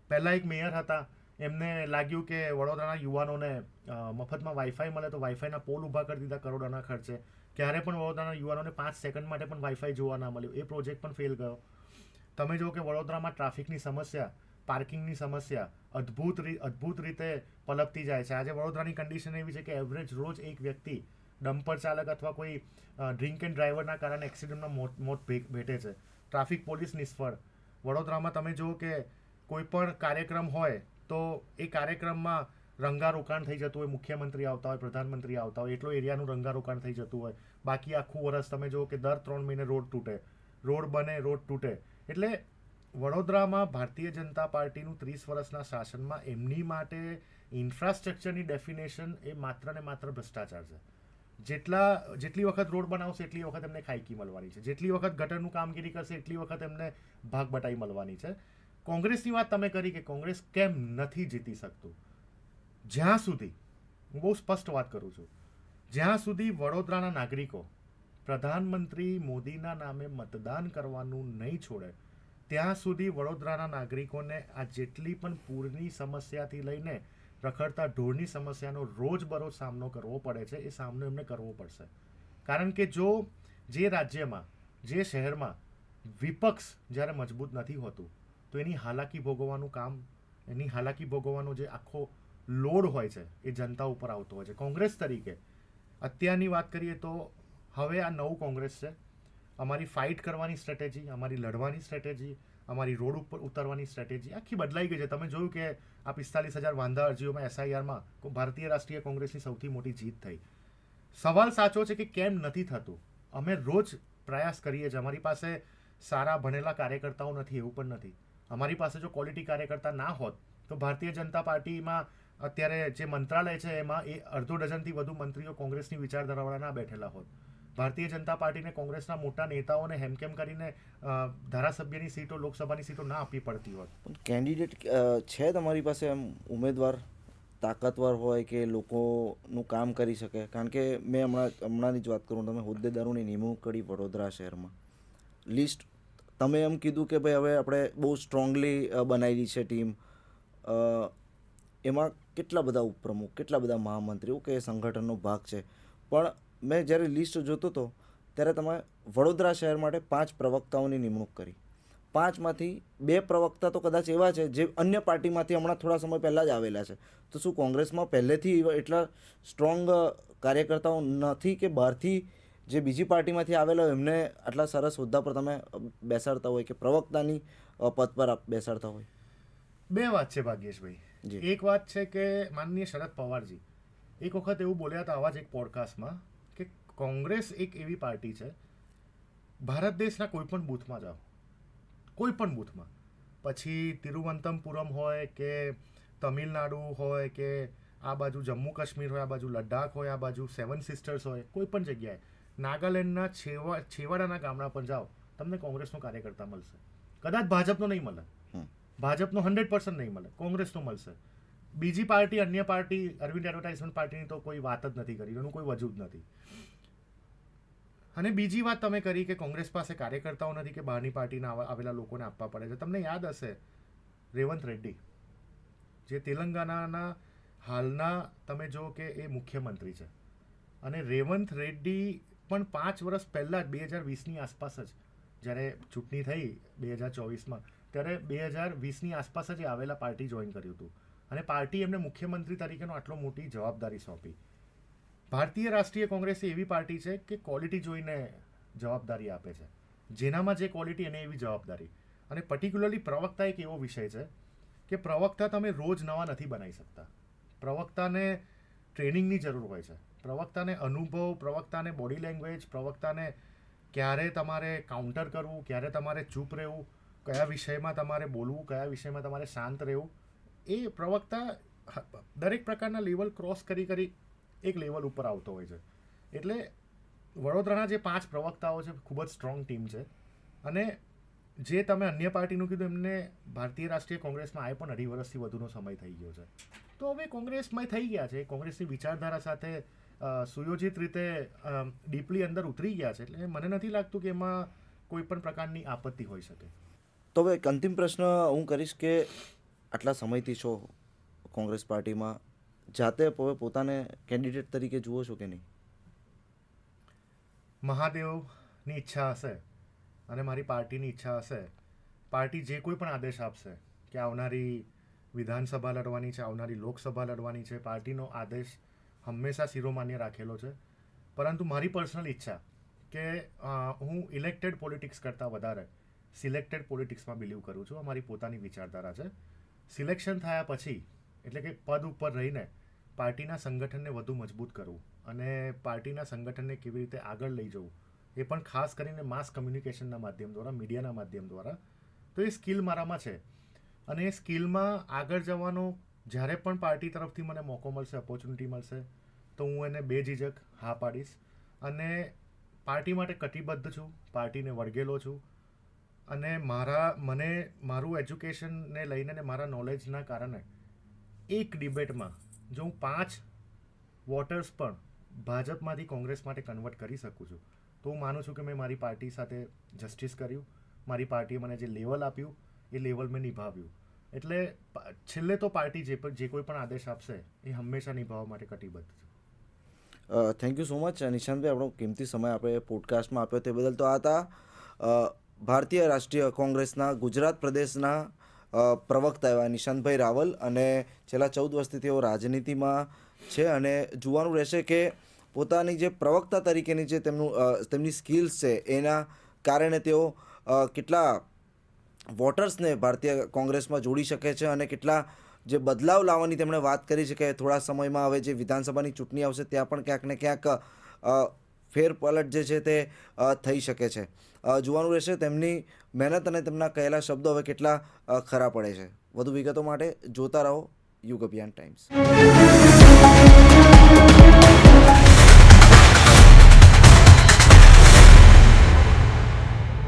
પહેલાં એક મેયર હતા, એમને લાગ્યું કે વડોદરાના યુવાનોને મફતમાં વાઈફાઈ મળે તો વાઈફાઈના પોલ ઊભા કરી દીધા કરોડોના ખર્ચે. ક્યારે પણ વડોદરાના યુવાનોને 5 સેકન્ડ માટે પણ વાઈફાઈ જોવા ના મળ્યું. એ પ્રોજેક્ટ પણ ફેલ ગયો. તમે જો કે વડોદરામાં ટ્રાફિકની સમસ્યા, પાર્કિંગની સમસ્યા અદ્ભુત રીતે પલપતી જાય છે. આજે વડોદરાની કન્ડિશન એવી છે કે એવરેજ રોજ એક વ્યક્તિ ડમ્પર ચાલક અથવા કોઈ ડ્રિંક એન્ડ ડ્રાઈવરના કારણે એક્સિડન્ટમાં મોત ભેટે છે. ટ્રાફિક પોલીસ નિષ્ફળ. વડોદરામાં તમે જુઓ કે કોઈ પણ કાર્યક્રમ હોય તો એ કાર્યક્રમમાં રંગારોકાણ થઈ જતું હોય, મુખ્યમંત્રી આવતા હોય, પ્રધાનમંત્રી આવતા હોય, એટલો એરિયાનું રંગારોકાણ થઈ જતું હોય. બાકી આખું વર્ષ તમે જુઓ કે દર 3 મહિને રોડ તૂટે, રોડ બને, રોડ તૂટે. એટલે વડોદરામાં ભારતીય જનતા પાર્ટીનું 30 વર્ષના શાસનમાં એમની માટે ઇન્ફ્રાસ્ટ્રક્ચરની ડેફિનેશન એ માત્ર ને માત્ર ભ્રષ્ટાચાર છે. જેટલી વખત રોડ બનાવશે એટલી વખત એમને ખાઈકી મળવાની છે, જેટલી વખત ગટરનું કામગીરી કરશે એટલી વખત એમને ભાગ બટાઈ મળવાની છે. કોંગ્રેસની વાત તમે કરી કે કોંગ્રેસ કેમ નથી જીતી શકતું. જ્યાં સુધી, હું બહુ સ્પષ્ટ વાત કરું છું, જ્યાં સુધી વડોદરાના નાગરિકો પ્રધાનમંત્રી મોદીના નામે મતદાન કરવાનું નહીં છોડે ત્યાં સુધી વડોદરાના નાગરિકોને આ જેટલી પણ પૂરની સમસ્યાથી લઈને રખડતા ઢોરની સમસ્યાનો રોજબરોજ સામનો કરવો પડે છે એ સામનો એમને કરવો પડશે. કારણ કે જો જે રાજ્યમાં, જે શહેરમાં વિપક્ષ જ્યારે મજબૂત નથી હોતું તો એની હાલાકી ભોગવવાનું કામ, એની હાલાકી ભોગવવાનો જે આખો લોડ હોય છે એ જનતા ઉપર આવતો હોય છે. કોંગ્રેસ તરીકે અત્યારની વાત કરીએ તો હવે આ નવું કોંગ્રેસ છે. અમારી ફાઇટ કરવાની સ્ટ્રેટેજી, અમારી લડવાની સ્ટ્રેટેજી, અમારી રોડ ઉપર ઉતરવાની સ્ટ્રેટેજી આખી બદલાઈ ગઈ છે. તમે જોયું કે આ 45,000 વાંધા અરજીઓમાં SIRમાં ભારતીય રાષ્ટ્રીય કોંગ્રેસની સૌથી મોટી જીત થઈ. સવાલ સાચો છે કે કેમ નથી થતું. અમે રોજ પ્રયાસ કરીએ છીએ. અમારી પાસે સારા ભણેલા કાર્યકર્તાઓ નથી એવું પણ નથી. અમારી પાસે જો ક્વોલિટી કાર્યકર્તા ના હોત તો ભારતીય જનતા પાર્ટીમાં અત્યારે જે મંત્રાલય છે એમાં એ અડધો ડઝનથી વધુ મંત્રીઓ કોંગ્રેસની વિચારધારાવાળા ના બેઠેલા હોત. ભારતીય જનતા પાર્ટીને કોંગ્રેસના મોટા નેતાઓને હેમકેમ કરીને ધારાસભ્યની સીટો, લોકસભાની સીટો ના આપવી પડતી હોત. પણ કેન્ડિડેટ છે તમારી પાસે એમ ઉમેદવાર તાકાતવર હોય કે લોકોનું કામ કરી શકે? કારણ કે મેં હમણાંની જ વાત કરું, તમે હોદ્દેદારોની નિમણૂક કરી વડોદરા શહેરમાં. લિસ્ટ તમે એમ કીધું કે ભાઈ હવે આપણે બહુ સ્ટ્રોંગલી બનાવેલી છે ટીમ. એમાં કેટલા બધા ઉપપ્રમુખ, કેટલા બધા મહામંત્રીઓ કે સંગઠનનો ભાગ છે. પણ મેં જ્યારે લિસ્ટ જોતો હતો ત્યારે તમે વડોદરા શહેર માટે 5 પ્રવક્તાઓની નિમણૂક કરી. 5માંથી 2 પ્રવક્તા તો કદાચ એવા છે જે અન્ય પાર્ટીમાંથી હમણાં થોડા સમય પહેલાં જ આવેલા છે. તો શું કોંગ્રેસમાં પહેલેથી એટલા સ્ટ્રોંગ કાર્યકર્તાઓ નથી કે બહારથી જે બીજી પાર્ટીમાંથી આવેલા હોય એમને આટલા સરસ હોદ્દા પર તમે બેસાડતા હોય કે પ્રવક્તાની પદ પર બેસાડતા હોય? 2 વાત છે ભાગ્યેશભાઈ. એક વાત છે કે માનનીય શરદ પવારજી એક વખત એવું બોલ્યા હતા આવા જ એક પોડકાસ્ટમાં કે કોંગ્રેસ એક એવી પાર્ટી છે, ભારત દેશના કોઈ પણ બૂથમાં જાઓ, કોઈ પણ બૂથમાં, પછી તિરુવનંતપુરમ હોય કે તમિલનાડુ હોય કે આ બાજુ જમ્મુ કાશ્મીર હોય, આ બાજુ લદ્દાખ હોય, આ બાજુ સેવન સિસ્ટર્સ હોય, કોઈ પણ જગ્યાએ નાગાલેન્ડના છેવાડાના ગામડા પર જાઓ, તમને કોંગ્રેસનો કાર્યકર્તા મળશે. કદાચ ભાજપનો નહીં મળે, ભાજપનો 100% નહીં મળે, કોંગ્રેસનો મળશે. બીજી પાર્ટી, અન્ય પાર્ટી, અરવિંદ એડવર્ટાઇઝમેન્ટ પાર્ટીની તો કોઈ વાત જ નથી કરી, એનું કોઈ વજૂદ નથી. અને બીજી વાત તમે કરી કે કોંગ્રેસ પાસે કાર્યકર્તાઓ નથી કે બહારની પાર્ટીના આવેલા લોકોને આપવા પડે છે. તમને યાદ હશે રેવંત રેડ્ડી, જે તેલંગાનાના હાલના તમે જો કે એ મુખ્યમંત્રી છે, અને રેવંત રેડ્ડી પણ 5 વર્ષ પહેલાં જ 2020ની આસપાસ જ, જ્યારે ચૂંટણી થઈ 2024માં, ત્યારે 2020ની આસપાસ જ એ આવેલા પાર્ટી જોઈન કર્યું હતું, અને પાર્ટી એમને મુખ્યમંત્રી તરીકેનો આટલો મોટી જવાબદારી સોંપી. ભારતીય રાષ્ટ્રીય કોંગ્રેસ એવી પાર્ટી છે કે ક્વોલિટી જોઈને જવાબદારી આપે છે, જેનામાં જે ક્વોલિટી એને એવી જવાબદારી. અને પર્ટિક્યુલરલી પ્રવક્તા એક એવો વિષય છે કે પ્રવક્તા તમે રોજ નવા નથી બનાવી શકતા. પ્રવક્તાને ટ્રેનિંગની જરૂર હોય છે, પ્રવક્તાને અનુભવ, પ્રવક્તાને બોડી લેંગ્વેજ, પ્રવક્તાને ક્યારે તમારે કાઉન્ટર કરવું, ક્યારે તમારે ચૂપ રહેવું, કયા વિષયમાં તમારે બોલવું, કયા વિષયમાં તમારે શાંત રહેવું, એ પ્રવક્તા દરેક પ્રકારના લેવલ ક્રોસ કરી એક લેવલ ઉપર આવતો હોય છે. એટલે વડોદરાના જે 5 પ્રવક્તાઓ છે, ખૂબ જ સ્ટ્રોંગ ટીમ છે. અને જે તમે અન્ય પાર્ટીનું કીધું, એમને ભારતીય રાષ્ટ્રીય કોંગ્રેસમાં આએ પણ 2.5 વર્ષથી વધુનો સમય થઈ ગયો છે. તો હવે કોંગ્રેસમાં થઈ ગયા છે, કોંગ્રેસની વિચારધારા સાથે સુયોજિત રીતે ડીપલી અંદર ઉતરી ગયા છે. એટલે મને નથી લાગતું કે એમાં કોઈ પણ પ્રકારની આપત્તિ હોઈ શકે. તો હવે એક અંતિમ પ્રશ્ન હું કરીશ કે આટલા સમયથી છો કોંગ્રેસ પાર્ટીમાં, જાતે હવે પોતાને કેન્ડિડેટ તરીકે જુઓ છો કે નહીં? મહાદેવની ઈચ્છા હશે અને મારી પાર્ટીની ઈચ્છા હશે, પાર્ટી જે કોઈ પણ આદેશ આપશે કે આવનારી વિધાનસભા લડવાની છે, આવનારી લોકસભા લડવાની છે, પાર્ટીનો આદેશ હંમેશા શિરોમાન્ય રાખેલો છે. પરંતુ મારી પર્સનલ ઈચ્છા કે હું ઇલેક્ટેડ પોલિટિક્સ કરતાં વધારે સિલેક્ટેડ પોલિટિક્સમાં બિલીવ કરું છું. અમારી પોતાની વિચારધારા છે. સિલેક્શન થયા પછી, એટલે કે પદ ઉપર રહીને પાર્ટીના સંગઠનને વધુ મજબૂત કરવું અને પાર્ટીના સંગઠનને કેવી રીતે આગળ લઈ જવું, એ પણ ખાસ કરીને માસ કમ્યુનિકેશનના માધ્યમ દ્વારા, મીડિયાના માધ્યમ દ્વારા. તો એ સ્કિલ મારામાં છે, અને એ સ્કિલમાં આગળ જવાનો જ્યારે પણ પાર્ટી તરફથી મને મોકો મળશે, ઓપોર્ચ્યુનિટી મળશે, તો હું એને બેઝિઝક હા પાડીશ. અને પાર્ટી માટે કટિબદ્ધ છું, પાર્ટીને વળગેલો છું. અને મારું એજ્યુકેશનને લઈને ને મારા નોલેજના કારણે એક ડિબેટમાં જો હું 5 વોટર્સ પણ ભાજપમાંથી કોંગ્રેસ માટે કન્વર્ટ કરી શકું છું, તો હું માનું છું કે મેં મારી પાર્ટી સાથે જસ્ટિસ કર્યું. મારી પાર્ટીએ મને જે લેવલ આપ્યું એ લેવલ મેં નિભાવ્યું. એટલે છેલ્લે તો પાર્ટી જે કોઈ પણ આદેશ આપશે એ હંમેશા નિભાવવા માટે કટિબદ્ધ છે. Thank you so much Nishantbhai, આપણો કિંમતી સમય આપણે પોડકાસ્ટમાં આપ્યો તે બદલ. તો આ હતા ભારતીય રાષ્ટ્રીય કોંગ્રેસના ગુજરાત પ્રદેશના પ્રવક્તા એવા નિશાંતભાઈ રાવલ, અને છેલ્લા 14 વર્ષથી તેઓ રાજનીતિમાં છે. અને જોવાનું રહેશે કે પોતાની જે પ્રવક્તા તરીકેની જે તેમની સ્કિલ્સ છે એના કારણે તેઓ કેટલા વોટર્સને ભારતીય કોંગ્રેસમાં જોડી શકે છે, અને કેટલા જે બદલાવ લાવવાની તેમણે વાત કરી છે કે થોડા સમયમાં હવે જે વિધાનસભાની ચૂંટણી આવશે ત્યાં પણ ક્યાંક ને ક્યાંક ફેરપલટ જે છે તે થઈ શકે છે. જોવાનું રહેશે તેમની મહેનત અને તેમના કહેલા શબ્દો હવે કેટલા ખરા પડે છે. વધુ વિગતો માટે જોતા રહો યુગ અભિયાન ટાઈમ્સ.